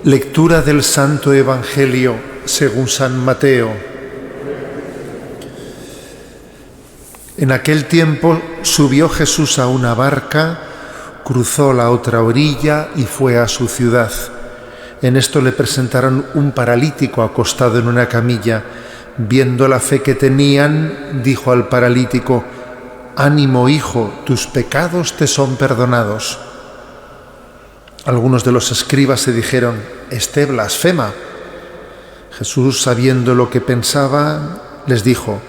Lectura del Santo Evangelio según San Mateo. En aquel tiempo subió Jesús a una barca, cruzó la otra orilla y fue a su ciudad. En esto le presentaron un paralítico acostado en una camilla. Viendo la fe que tenían, dijo al paralítico: «Ánimo, hijo, tus pecados te son perdonados». Algunos de los escribas se dijeron: «Este blasfema». Jesús, sabiendo lo que pensaban, les dijo: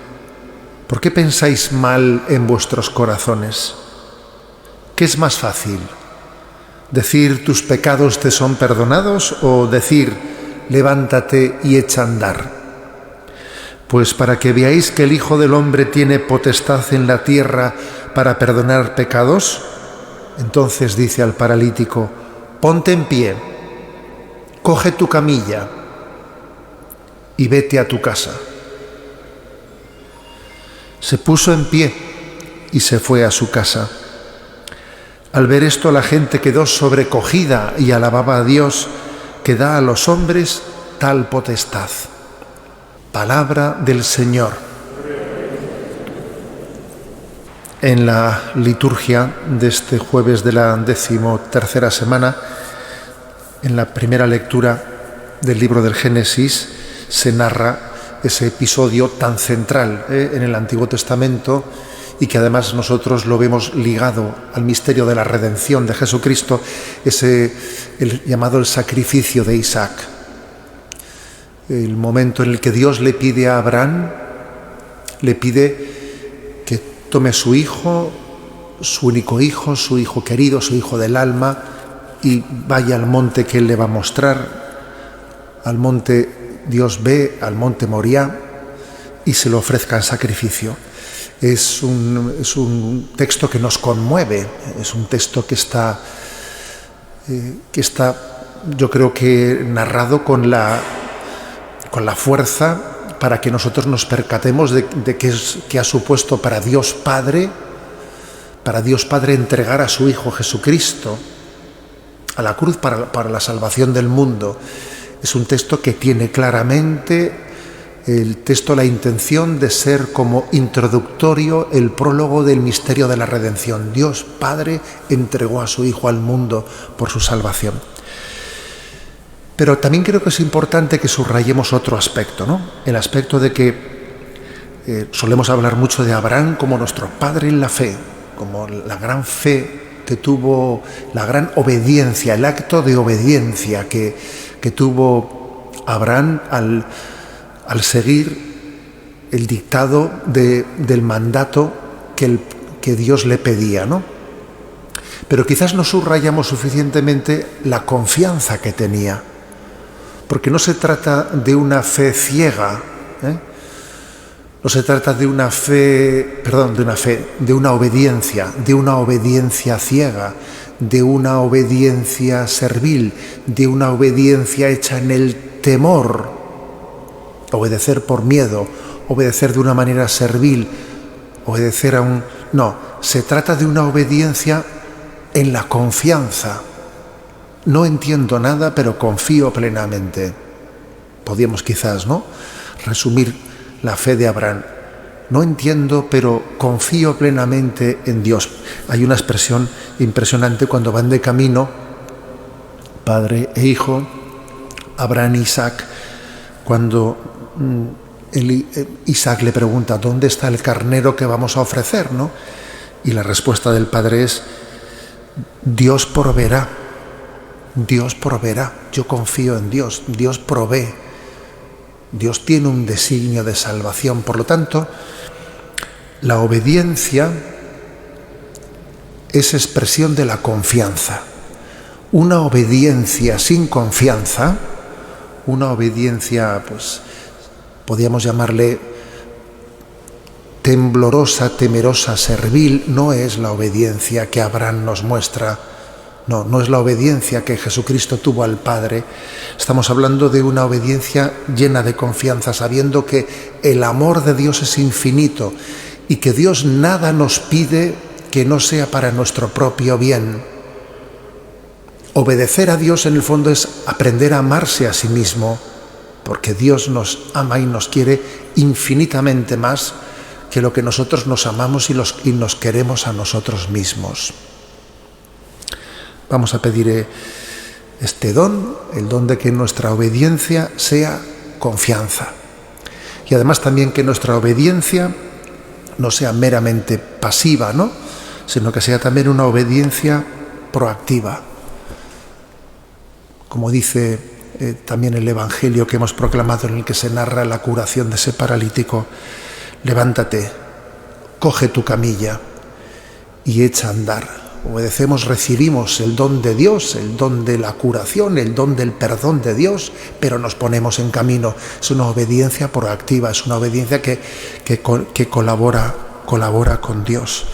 «¿Por qué pensáis mal en vuestros corazones? ¿Qué es más fácil? ¿Decir tus pecados te son perdonados o decir levántate y echa a andar? Pues para que veáis que el Hijo del Hombre tiene potestad en la tierra para perdonar pecados». Entonces dice al paralítico: «Ponte en pie, coge tu camilla y vete a tu casa». Se puso en pie y se fue a su casa. Al ver esto, la gente quedó sobrecogida y alababa a Dios, que da a los hombres tal potestad. Palabra del Señor. En la liturgia de este jueves de la 13ª semana, en la primera lectura del libro del Génesis, se narra ese episodio tan central en el Antiguo Testamento, y que además nosotros lo vemos ligado al misterio de la redención de Jesucristo, el llamado el sacrificio de Isaac. El momento en el que Dios le pide a Abraham, le pide que tome su hijo, su único hijo, su hijo querido, su hijo del alma, y vaya al monte que él le va a mostrar. Al monte Dios ve, al monte Moriah, y se lo ofrezca en sacrificio. Es un texto que nos conmueve, es un texto que está yo creo que narrado con la fuerza para que nosotros nos percatemos de qué ha supuesto para Dios Padre entregar a su Hijo Jesucristo a la cruz para la salvación del mundo. Es un texto que tiene claramente la intención de ser como introductorio, el prólogo del misterio de la redención. Dios Padre entregó a su Hijo al mundo por su salvación. Pero también creo que es importante que subrayemos otro aspecto, ¿no? El aspecto de que solemos hablar mucho de Abraham como nuestro padre en la fe, como la gran fe que tuvo, la gran obediencia, el acto de obediencia que tuvo Abraham al seguir el dictado del mandato que Dios le pedía, ¿no? Pero quizás no subrayamos suficientemente la confianza que tenía, porque no se trata de una fe ciega, no se trata de una obediencia ciega, de una obediencia servil, de una obediencia hecha en el temor, obedecer por miedo, obedecer de una manera servil, obedecer No, se trata de una obediencia en la confianza. No entiendo nada, pero confío plenamente. Podríamos quizás, ¿no?, resumir la fe de Abraham. No entiendo, pero confío plenamente en Dios. Hay una expresión impresionante cuando van de camino, padre e hijo, Abraham e Isaac, cuando Isaac le pregunta: ¿dónde está el carnero que vamos a ofrecer?, ¿no? Y la respuesta del padre es: Dios proveerá, yo confío en Dios, Dios provee, Dios tiene un designio de salvación. Por lo tanto, la obediencia es expresión de la confianza. Una obediencia sin confianza, una obediencia, pues, podríamos llamarle temblorosa, temerosa, servil, no es la obediencia que Abraham nos muestra. No es la obediencia que Jesucristo tuvo al Padre. Estamos hablando de una obediencia llena de confianza, sabiendo que el amor de Dios es infinito y que Dios nada nos pide que no sea para nuestro propio bien. Obedecer a Dios en el fondo es aprender a amarse a sí mismo, porque Dios nos ama y nos quiere infinitamente más que lo que nosotros nos amamos y nos queremos a nosotros mismos. Vamos a pedir este don, el don de que nuestra obediencia sea confianza. Y además también que nuestra obediencia no sea meramente pasiva, ¿no?, sino que sea también una obediencia proactiva. Como dice también el Evangelio que hemos proclamado, en el que se narra la curación de ese paralítico: levántate, coge tu camilla y echa a andar. Obedecemos, recibimos el don de Dios, el don de la curación, el don del perdón de Dios, pero nos ponemos en camino. Es una obediencia proactiva, es una obediencia que colabora con Dios.